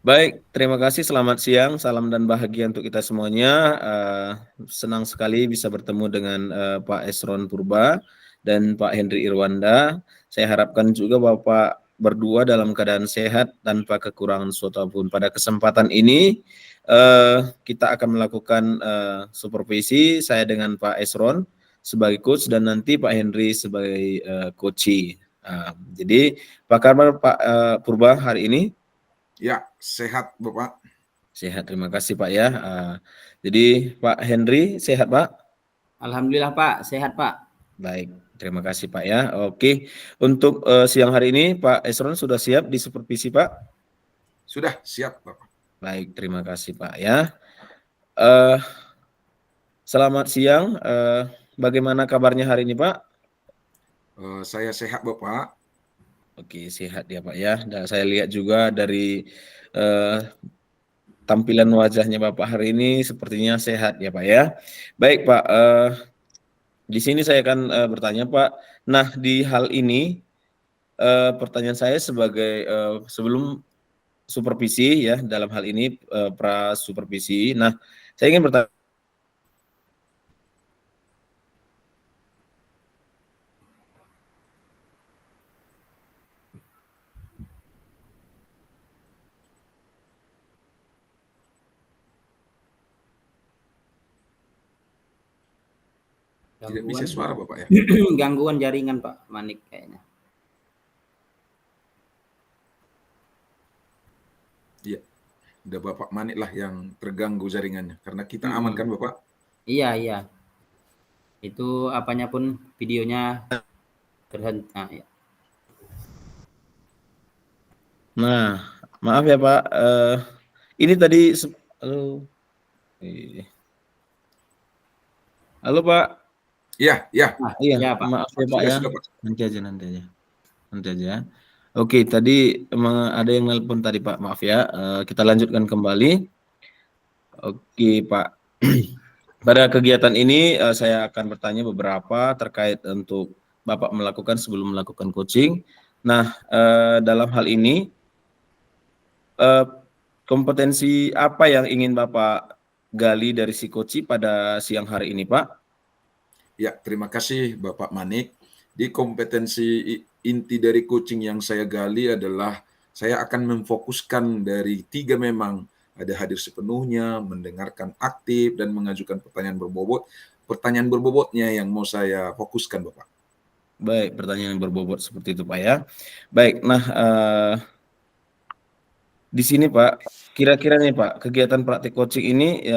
Baik, terima kasih. Selamat siang, salam dan bahagia untuk kita semuanya. Senang sekali bisa bertemu dengan Pak Esron Purba dan Pak Henry Irwanda. Saya harapkan juga Bapak berdua dalam keadaan sehat tanpa kekurangan suatu apapun. Pada kesempatan ini kita akan melakukan supervisi saya dengan Pak Esron sebagai coach dan nanti Pak Henry sebagai coachee. Jadi, apa kabar Pak Purba hari ini? Ya, sehat Bapak. Sehat, terima kasih Pak ya. Jadi Pak Henry sehat Pak? Alhamdulillah Pak, sehat Pak. Baik, terima kasih Pak ya. Oke, untuk siang hari ini Pak Esron sudah siap di supervisi Pak? Sudah siap Bapak. Baik, terima kasih Pak ya. Uh, Selamat siang, bagaimana kabarnya hari ini Pak? Saya sehat Bapak. Oke, sehat ya Pak ya. Dan saya lihat juga dari tampilan wajahnya Bapak hari ini sepertinya sehat ya Pak ya. Baik Pak, di sini saya akan bertanya Pak. Nah, di hal ini pertanyaan saya sebagai sebelum supervisi ya, dalam hal ini pra supervisi. Nah, saya ingin bertanya Tidak bisa suara Bapak ya. Gangguan jaringan Pak Manik kayaknya. Iya. Udah Bapak Manik lah yang terganggu jaringannya. Karena kita aman kan Bapak? Iya. Itu apanya pun videonya terhenti. Ya. Nah, maaf ya Pak, ini tadi halo. Halo Pak. Iya. Iya, Pak. maaf ya Pak ya. Sudah, Pak. Nanti aja. Oke, tadi emang ada yang nelpon tadi Pak, maaf ya. Kita lanjutkan kembali. Oke Pak. Pada kegiatan ini saya akan bertanya beberapa terkait untuk Bapak melakukan sebelum melakukan coaching. Nah, dalam hal ini kompetensi apa yang ingin Bapak gali dari si coaching pada siang hari ini, Pak? Ya, terima kasih Bapak Manik. Di kompetensi inti dari coaching yang saya gali adalah saya akan memfokuskan dari 3 memang. Ada hadir sepenuhnya, mendengarkan aktif, dan mengajukan pertanyaan berbobot. Pertanyaan berbobotnya yang mau saya fokuskan Bapak. Baik, pertanyaan yang berbobot seperti itu Pak ya. Baik, nah di sini Pak, kira-kira nih Pak, kegiatan praktik coaching ini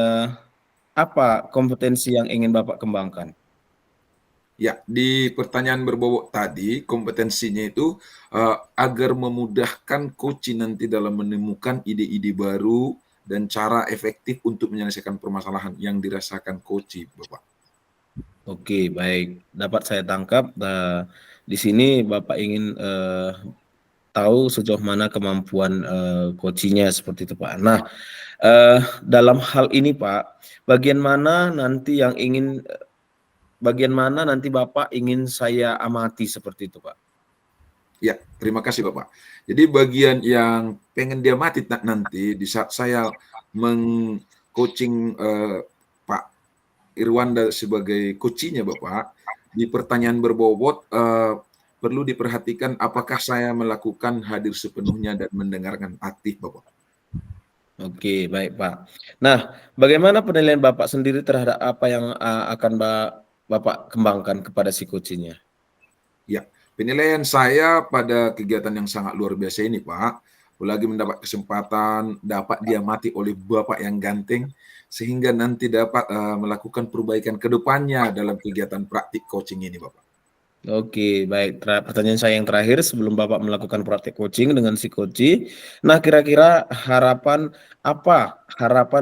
apa kompetensi yang ingin Bapak kembangkan? Ya, di pertanyaan berbobot tadi, kompetensinya itu agar memudahkan coach nanti dalam menemukan ide-ide baru dan cara efektif untuk menyelesaikan permasalahan yang dirasakan coach, Bapak. Oke, baik. Dapat saya tangkap. Di sini Bapak ingin tahu sejauh mana kemampuan coachingnya seperti itu, Pak. Nah, dalam hal ini, Pak, bagian mana nanti Bapak ingin saya amati seperti itu, Pak? Ya, terima kasih Bapak. Jadi bagian yang pengen dia mati nanti di saat saya meng-coaching Pak Irwanda sebagai coachingnya Bapak, di pertanyaan berbobot perlu diperhatikan apakah saya melakukan hadir sepenuhnya dan mendengarkan aktif Bapak. Oke, baik Pak. Nah, bagaimana penilaian Bapak sendiri terhadap apa yang akan Bapak kembangkan kepada si coachingnya? Ya, penilaian saya pada kegiatan yang sangat luar biasa ini Pak, apalagi mendapat kesempatan dapat diamati oleh Bapak yang ganteng, sehingga nanti dapat melakukan perbaikan ke depannya dalam kegiatan praktik coaching ini Bapak. Oke, baik. Pertanyaan saya yang terakhir sebelum Bapak melakukan praktek coaching dengan si coach. Nah, kira-kira harapan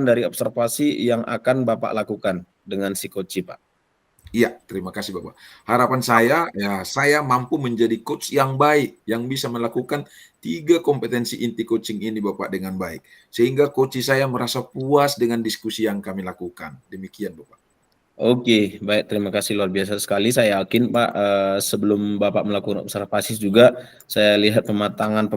dari observasi yang akan Bapak lakukan dengan si coach, Pak? Iya, terima kasih Bapak. Harapan saya, ya saya mampu menjadi coach yang baik, yang bisa melakukan 3 kompetensi inti coaching ini Bapak dengan baik. Sehingga coach saya merasa puas dengan diskusi yang kami lakukan. Demikian Bapak. Oke, baik. Terima kasih luar biasa sekali. Saya yakin Pak, sebelum Bapak melakukan observasi juga, saya lihat pematangan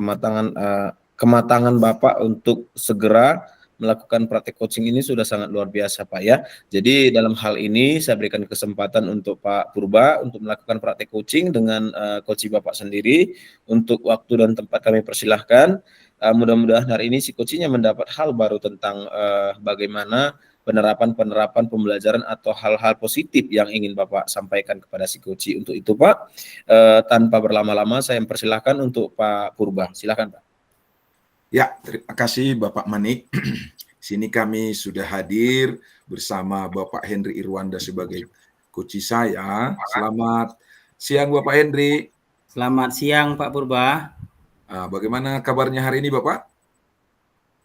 kematangan Bapak untuk segera melakukan praktek coaching ini sudah sangat luar biasa Pak ya. Jadi dalam hal ini saya berikan kesempatan untuk Pak Purba untuk melakukan praktek coaching dengan coach Bapak sendiri. Untuk waktu dan tempat kami persilahkan. Mudah-mudahan hari ini si coachingnya mendapat hal baru tentang bagaimana penerapan pembelajaran atau hal-hal positif yang ingin Bapak sampaikan kepada si coach. Untuk itu Pak, tanpa berlama-lama saya mempersilahkan untuk Pak Purba. Silakan Pak. Ya, terima kasih Bapak Manik. Sini kami sudah hadir bersama Bapak Henry Irwanda sebagai coach saya. Selamat siang Bapak Henry. Selamat siang Pak Purba. Bagaimana kabarnya hari ini Bapak?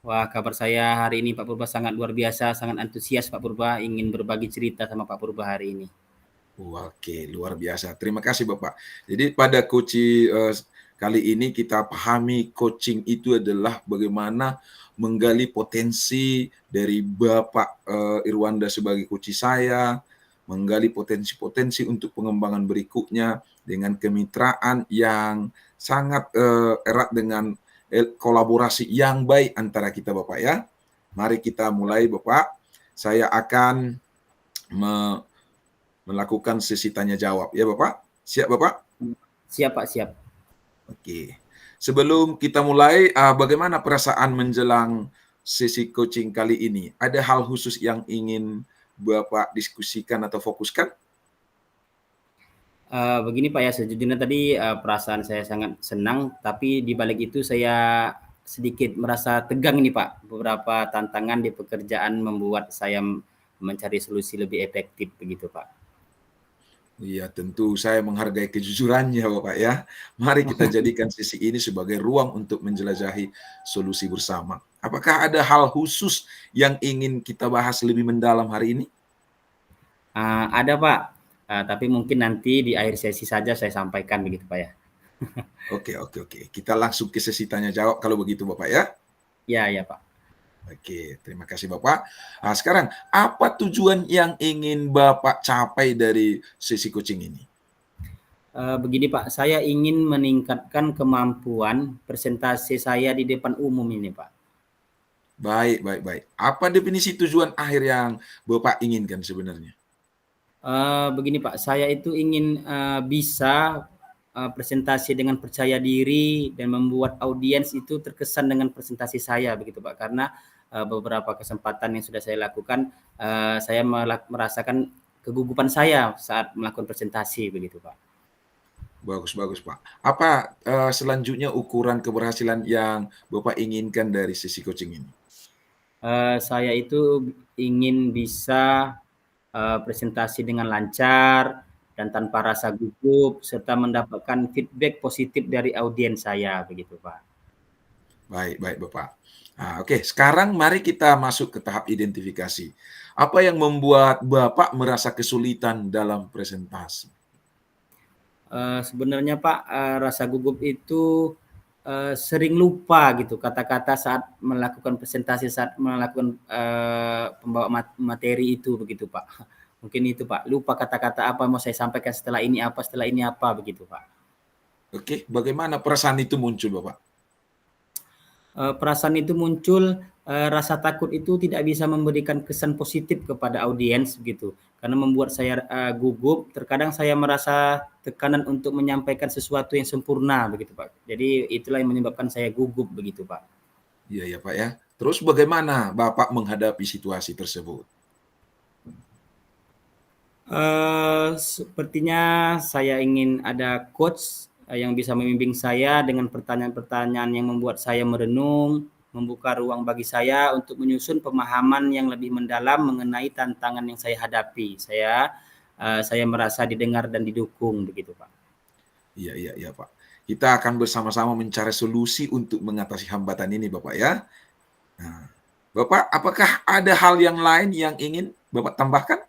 Wah, kabar saya hari ini Pak Purba sangat luar biasa, sangat antusias Pak Purba, ingin berbagi cerita sama Pak Purba hari ini. Oke, luar biasa. Terima kasih Bapak. Jadi pada coach kali ini kita pahami coaching itu adalah bagaimana menggali potensi dari Bapak Irwanda sebagai coach saya, menggali potensi-potensi untuk pengembangan berikutnya dengan kemitraan yang sangat erat dengan kolaborasi yang baik antara kita Bapak ya. Mari kita mulai Bapak. Saya akan melakukan sesi tanya jawab ya Bapak. Siap Bapak? Siap Pak, siap. Oke. Sebelum kita mulai, bagaimana perasaan menjelang sesi coaching kali ini? Ada hal khusus yang ingin Bapak diskusikan atau fokuskan? Begini Pak ya, sejujurnya tadi perasaan saya sangat senang, tapi di balik itu saya sedikit merasa tegang ini Pak. Beberapa tantangan di pekerjaan membuat saya mencari solusi lebih efektif begitu Pak. Iya, tentu saya menghargai kejujurannya Bapak ya. Mari kita jadikan sesi ini sebagai ruang untuk menjelajahi solusi bersama. Apakah ada hal khusus yang ingin kita bahas lebih mendalam hari ini? Ada Pak, tapi mungkin nanti di akhir sesi saja saya sampaikan begitu Pak ya. Oke. Kita langsung ke sesi tanya jawab kalau begitu Bapak ya. Ya Pak. Oke, terima kasih Bapak. Sekarang, apa tujuan yang ingin Bapak capai dari sesi coaching ini? Begini Pak, saya ingin meningkatkan kemampuan presentasi saya di depan umum ini Pak. Baik. Apa definisi tujuan akhir yang Bapak inginkan sebenarnya? Begini Pak, saya itu ingin bisa presentasi dengan percaya diri dan membuat audiens itu terkesan dengan presentasi saya begitu Pak. Karena beberapa kesempatan yang sudah saya lakukan, saya merasakan kegugupan saya saat melakukan presentasi begitu Pak. Bagus Pak. Apa selanjutnya ukuran keberhasilan yang Bapak inginkan dari sesi coaching ini? Saya itu ingin bisa presentasi dengan lancar dan tanpa rasa gugup serta mendapatkan feedback positif dari audiens saya begitu Pak. Baik Bapak. Oke, sekarang mari kita masuk ke tahap identifikasi. Apa yang membuat Bapak merasa kesulitan dalam presentasi? Sebenarnya Pak, rasa gugup itu sering lupa gitu kata-kata saat melakukan presentasi, saat melakukan pembawa materi itu begitu Pak. Mungkin itu Pak, lupa kata-kata apa mau saya sampaikan setelah ini apa begitu Pak. Oke, bagaimana perasaan itu muncul Bapak? Perasaan itu muncul, rasa takut itu tidak bisa memberikan kesan positif kepada audiens begitu, karena membuat saya gugup. Terkadang saya merasa tekanan untuk menyampaikan sesuatu yang sempurna begitu Pak. Jadi itulah yang menyebabkan saya gugup begitu Pak. Iya Pak ya. Terus bagaimana Bapak menghadapi situasi tersebut? Sepertinya saya ingin ada coach yang bisa membimbing saya dengan pertanyaan-pertanyaan yang membuat saya merenung, membuka ruang bagi saya untuk menyusun pemahaman yang lebih mendalam mengenai tantangan yang saya hadapi. Saya merasa didengar dan didukung begitu Pak. Iya Pak. Kita akan bersama-sama mencari solusi untuk mengatasi hambatan ini Bapak ya. Nah, Bapak, apakah ada hal yang lain yang ingin Bapak tambahkan?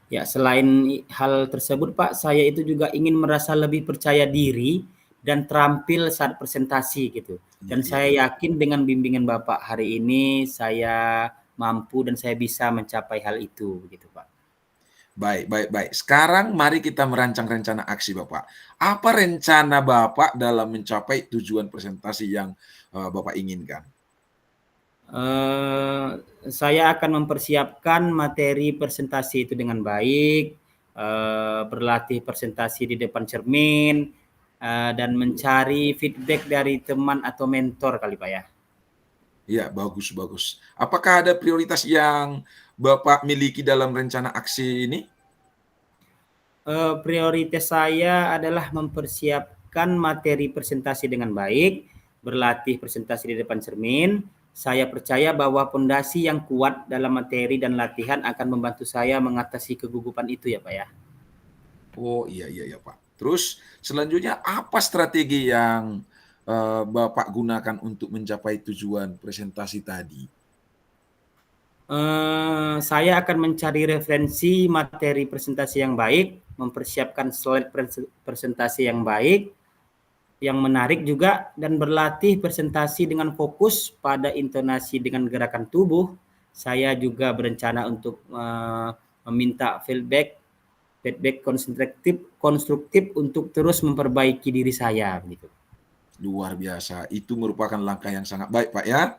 Ya, selain hal tersebut Pak, saya itu juga ingin merasa lebih percaya diri dan terampil saat presentasi gitu. Dan saya yakin dengan bimbingan Bapak hari ini saya mampu dan saya bisa mencapai hal itu begitu Pak. Baik. Sekarang mari kita merancang rencana aksi Bapak. Apa rencana Bapak dalam mencapai tujuan presentasi yang Bapak inginkan? Saya akan mempersiapkan materi presentasi itu dengan baik, berlatih presentasi di depan cermin, dan mencari feedback dari teman atau mentor kali Pak ya. Iya, bagus. Apakah ada prioritas yang Bapak miliki dalam rencana aksi ini? Prioritas saya adalah mempersiapkan materi presentasi dengan baik, berlatih presentasi di depan cermin. Saya percaya bahwa pondasi yang kuat dalam materi dan latihan akan membantu saya mengatasi kegugupan itu ya Pak ya. Oh iya Pak. Terus selanjutnya apa strategi yang Bapak gunakan untuk mencapai tujuan presentasi tadi? Saya akan mencari referensi materi presentasi yang baik, mempersiapkan slide presentasi yang baik, yang menarik juga, dan berlatih presentasi dengan fokus pada intonasi dengan gerakan tubuh. Saya juga berencana untuk meminta feedback konstruktif untuk terus memperbaiki diri saya gitu. Luar biasa. Itu merupakan langkah yang sangat baik, Pak ya.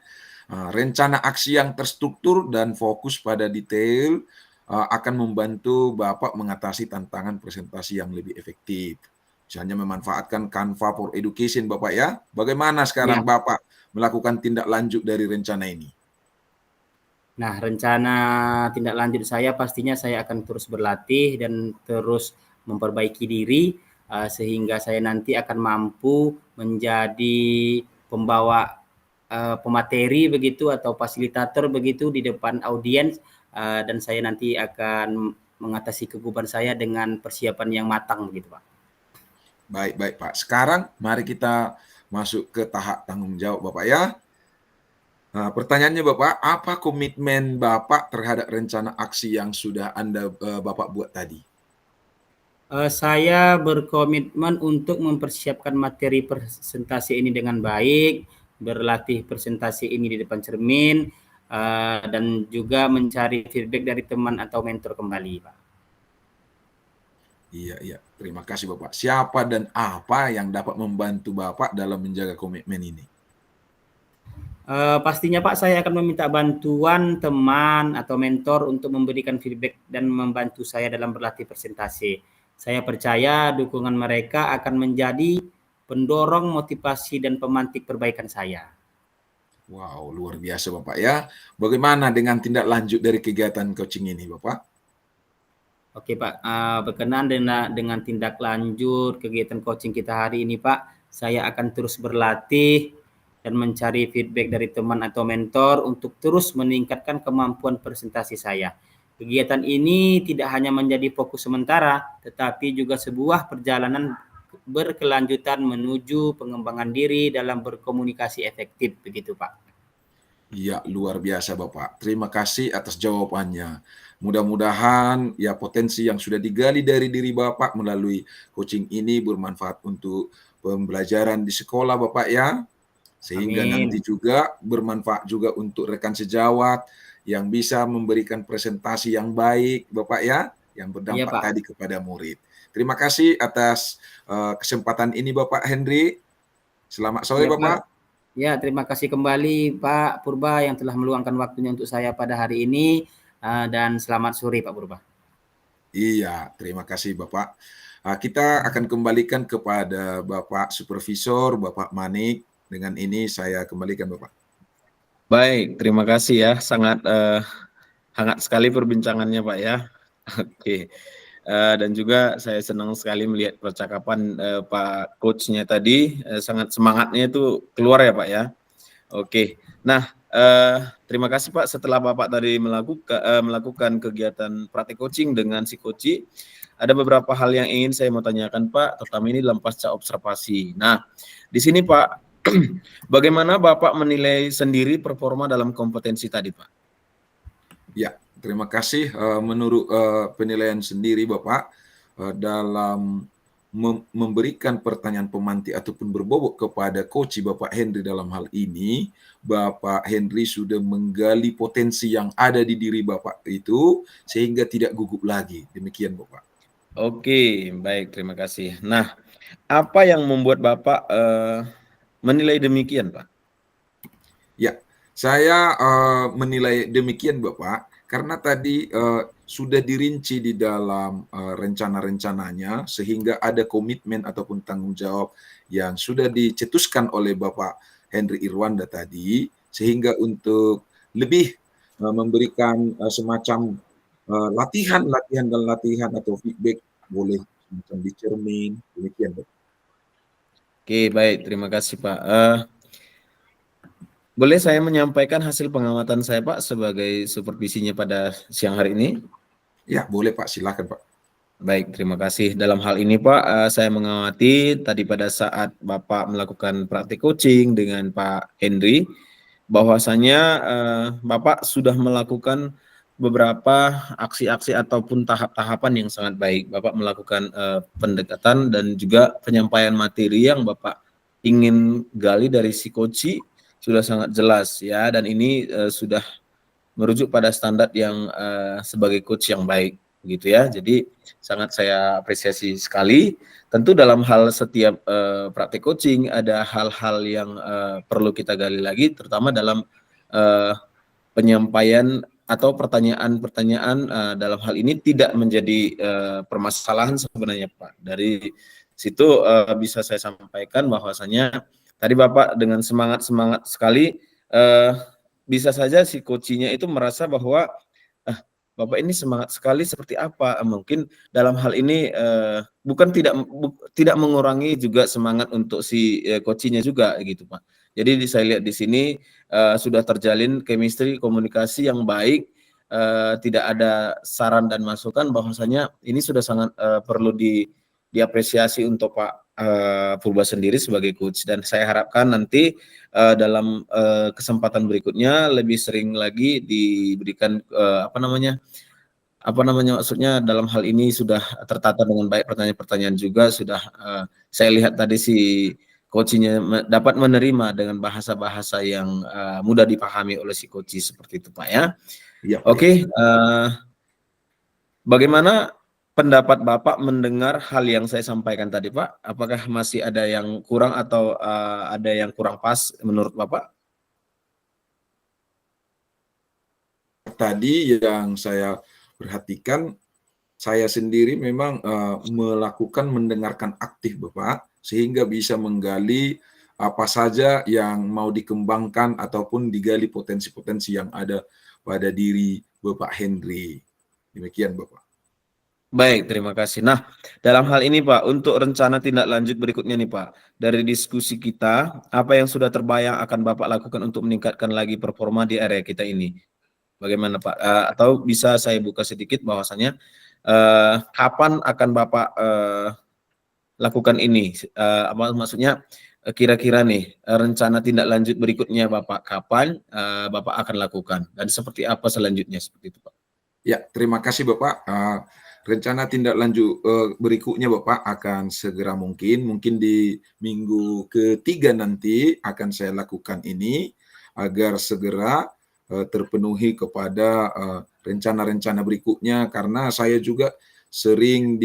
Rencana aksi yang terstruktur dan fokus pada detail akan membantu Bapak mengatasi tantangan presentasi yang lebih efektif. Misalnya memanfaatkan Canva for Education, Bapak ya. Bagaimana sekarang Ya. Bapak melakukan tindak lanjut dari rencana ini? Nah, rencana tindak lanjut saya pastinya saya akan terus berlatih dan terus memperbaiki diri sehingga saya nanti akan mampu menjadi pembawa pemateri begitu atau fasilitator begitu di depan audiens, dan saya nanti akan mengatasi kegugupan saya dengan persiapan yang matang begitu Pak. Baik Pak. Sekarang mari kita masuk ke tahap tanggung jawab Bapak ya. Nah, pertanyaannya Bapak, apa komitmen Bapak terhadap rencana aksi yang sudah Bapak buat tadi? Saya berkomitmen untuk mempersiapkan materi presentasi ini dengan baik, berlatih presentasi ini di depan cermin, dan juga mencari feedback dari teman atau mentor kembali, Pak. Iya. Terima kasih Bapak. Siapa dan apa yang dapat membantu Bapak dalam menjaga komitmen ini? Pastinya Pak, saya akan meminta bantuan teman atau mentor untuk memberikan feedback dan membantu saya dalam berlatih presentasi. Saya percaya dukungan mereka akan menjadi pendorong motivasi dan pemantik perbaikan saya. Wow, luar biasa Bapak ya. Bagaimana dengan tindak lanjut dari kegiatan coaching ini Bapak? Oke Pak, berkenaan dengan tindak lanjut kegiatan coaching kita hari ini Pak, saya akan terus berlatih dan mencari feedback dari teman atau mentor untuk terus meningkatkan kemampuan presentasi saya. Kegiatan ini tidak hanya menjadi fokus sementara, tetapi juga sebuah perjalanan berkelanjutan menuju pengembangan diri dalam berkomunikasi efektif, begitu Pak. Iya, luar biasa Bapak. Terima kasih atas jawabannya. Mudah-mudahan ya potensi yang sudah digali dari diri Bapak melalui coaching ini bermanfaat untuk pembelajaran di sekolah Bapak ya. Sehingga Amin. nanti juga bermanfaat juga untuk rekan sejawat yang bisa memberikan presentasi yang baik Bapak ya, yang Iya berdampak Pak. tadi kepada murid. Terima kasih atas kesempatan ini Bapak Henry. Selamat sore Iya Pak. Bapak. Ya, terima kasih kembali Pak Purba yang telah meluangkan waktunya untuk saya pada hari ini, dan selamat sore Pak Purba. Iya, terima kasih Bapak. Kita akan kembalikan kepada Bapak Supervisor, Bapak Manik. Dengan ini saya kembalikan Bapak. Baik, terima kasih ya. Sangat hangat sekali perbincangannya Pak ya. Oke. Dan juga saya senang sekali melihat percakapan Pak Coach-nya tadi, sangat semangatnya itu keluar ya Pak ya. Oke, nah terima kasih Pak. Setelah Bapak tadi melakukan kegiatan praktek coaching dengan si coach, ada beberapa hal yang ingin saya mau tanyakan Pak, terutama ini dalam pasca observasi. Nah, di sini Pak, bagaimana Bapak menilai sendiri performa dalam kompetensi tadi Pak? Ya, terima kasih. Menurut penilaian sendiri Bapak, dalam memberikan pertanyaan pemantik ataupun berbobot kepada coach Bapak Henry dalam hal ini, Bapak Henry sudah menggali potensi yang ada di diri Bapak itu sehingga tidak gugup lagi. Demikian Bapak. Oke, baik, terima kasih. Nah, apa yang membuat Bapak menilai demikian, Pak? Ya, saya menilai demikian Bapak, karena tadi sudah dirinci di dalam rencana-rencananya sehingga ada komitmen ataupun tanggung jawab yang sudah dicetuskan oleh Bapak Henry Irwanda tadi, sehingga untuk lebih memberikan semacam latihan atau feedback, boleh semacam dicermin, demikian Bapak. Oke, baik, terima kasih, Pak. Boleh saya menyampaikan hasil pengamatan saya, Pak, sebagai supervisinya pada siang hari ini? Ya, boleh Pak, silakan Pak. Baik, terima kasih. Dalam hal ini, Pak, saya mengamati tadi pada saat Bapak melakukan praktik coaching dengan Pak Henry, bahwasanya Bapak sudah melakukan beberapa aksi-aksi ataupun tahap-tahapan yang sangat baik. Bapak melakukan pendekatan dan juga penyampaian materi yang Bapak ingin gali dari si coach sudah sangat jelas ya, dan ini sudah merujuk pada standar yang sebagai coach yang baik, begitu ya. Jadi sangat saya apresiasi sekali. Tentu dalam hal setiap praktik coaching ada hal-hal yang perlu kita gali lagi, terutama dalam penyampaian atau pertanyaan-pertanyaan dalam hal ini tidak menjadi permasalahan sebenarnya, Pak. Dari situ bisa saya sampaikan bahwasanya tadi Bapak dengan semangat sekali, bisa saja si coachnya itu merasa bahwa Bapak ini semangat sekali seperti apa. Mungkin dalam hal ini bukan tidak mengurangi juga semangat untuk si coachnya juga gitu, Pak. Jadi saya lihat di sini sudah terjalin chemistry komunikasi yang baik, tidak ada saran dan masukan, bahwasanya ini sudah sangat perlu diapresiasi untuk Pak Purba sendiri sebagai coach, dan saya harapkan nanti dalam kesempatan berikutnya lebih sering lagi diberikan maksudnya dalam hal ini sudah tertata dengan baik, pertanyaan-pertanyaan juga sudah saya lihat tadi si coachnya dapat menerima dengan bahasa-bahasa yang mudah dipahami oleh si coach seperti itu, Pak ya. Ya, Oke, bagaimana pendapat Bapak mendengar hal yang saya sampaikan tadi, Pak? Apakah masih ada yang kurang atau ada yang kurang pas menurut Bapak? Tadi yang saya perhatikan, saya sendiri memang melakukan mendengarkan aktif Bapak, sehingga bisa menggali apa saja yang mau dikembangkan ataupun digali potensi-potensi yang ada pada diri Bapak Henry. Demikian Bapak. Baik, terima kasih. Nah, dalam hal ini Pak, untuk rencana tindak lanjut berikutnya nih Pak, dari diskusi kita, apa yang sudah terbayang akan Bapak lakukan untuk meningkatkan lagi performa di area kita ini? Bagaimana Pak? Atau bisa saya buka sedikit bahwasannya, kapan akan Bapak lakukan ini? Maksudnya kira-kira nih rencana tindak lanjut berikutnya Bapak kapan Bapak akan lakukan? Dan seperti apa selanjutnya seperti itu Pak? Ya, terima kasih Bapak. Rencana tindak lanjut berikutnya Bapak akan segera mungkin di minggu ketiga nanti akan saya lakukan ini agar segera terpenuhi kepada rencana-rencana berikutnya, karena saya juga sering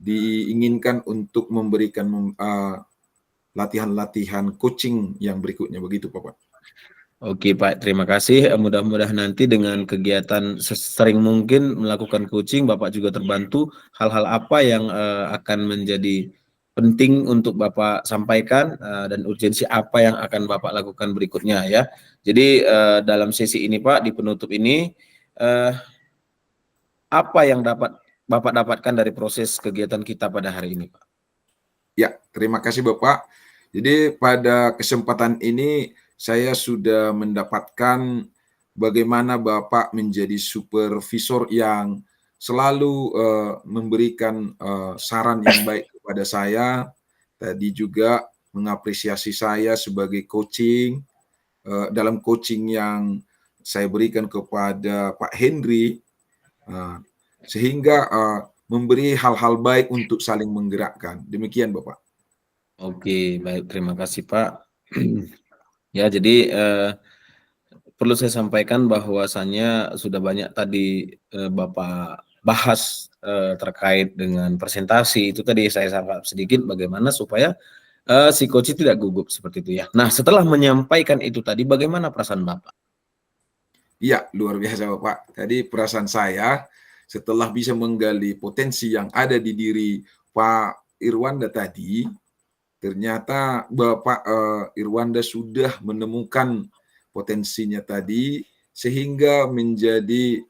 diinginkan untuk memberikan latihan-latihan coaching yang berikutnya, begitu Bapak. Oke Pak, terima kasih. Mudah-mudahan nanti dengan kegiatan sesering mungkin melakukan coaching, Bapak juga terbantu hal-hal apa yang akan menjadi penting untuk Bapak sampaikan dan urgensi apa yang akan Bapak lakukan berikutnya ya. Jadi dalam sesi ini Pak, di penutup ini, apa yang dapat Bapak dapatkan dari proses kegiatan kita pada hari ini Pak? Ya, terima kasih Bapak. Jadi pada kesempatan ini saya sudah mendapatkan bagaimana Bapak menjadi supervisor yang selalu memberikan saran yang baik kepada saya. Tadi juga mengapresiasi saya sebagai coaching, dalam coaching yang saya berikan kepada Pak Henry, sehingga memberi hal-hal baik untuk saling menggerakkan. Demikian Bapak. Oke, baik, terima kasih Pak. Ya, jadi perlu saya sampaikan bahwasannya sudah banyak tadi Bapak bahas terkait dengan presentasi. Itu tadi saya sangkap sedikit bagaimana supaya si coach tidak gugup seperti itu ya. Nah, setelah menyampaikan itu tadi, bagaimana perasaan Bapak? Iya, luar biasa Bapak. Tadi perasaan saya setelah bisa menggali potensi yang ada di diri Pak Irwanda tadi, ternyata Bapak Irwanda sudah menemukan potensinya tadi sehingga menjadi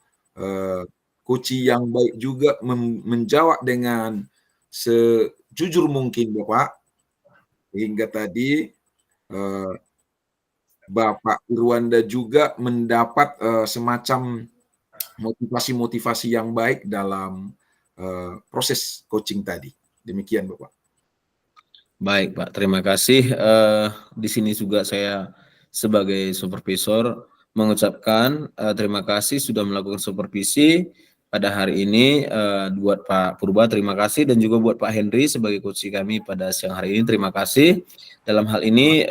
coach yang baik juga menjawab dengan sejujur mungkin Bapak, hingga tadi Bapak Irwanda juga mendapat semacam motivasi-motivasi yang baik dalam proses coaching tadi. Demikian Bapak. Baik Pak, terima kasih. Di sini juga saya sebagai supervisor mengucapkan terima kasih sudah melakukan supervisi pada hari ini buat Pak Purba, terima kasih, dan juga buat Pak Henry sebagai coach kami pada siang hari ini, terima kasih. Dalam hal ini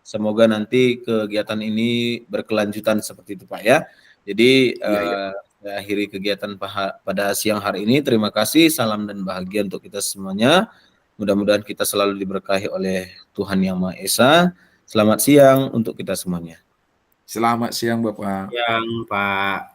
semoga nanti kegiatan ini berkelanjutan seperti itu Pak ya. Jadi saya akhiri kegiatan pada siang hari ini. Terima kasih, salam dan bahagia untuk kita semuanya. Mudah-mudahan kita selalu diberkahi oleh Tuhan Yang Maha Esa. Selamat siang untuk kita semuanya. Selamat siang Bapak. Yang Pak.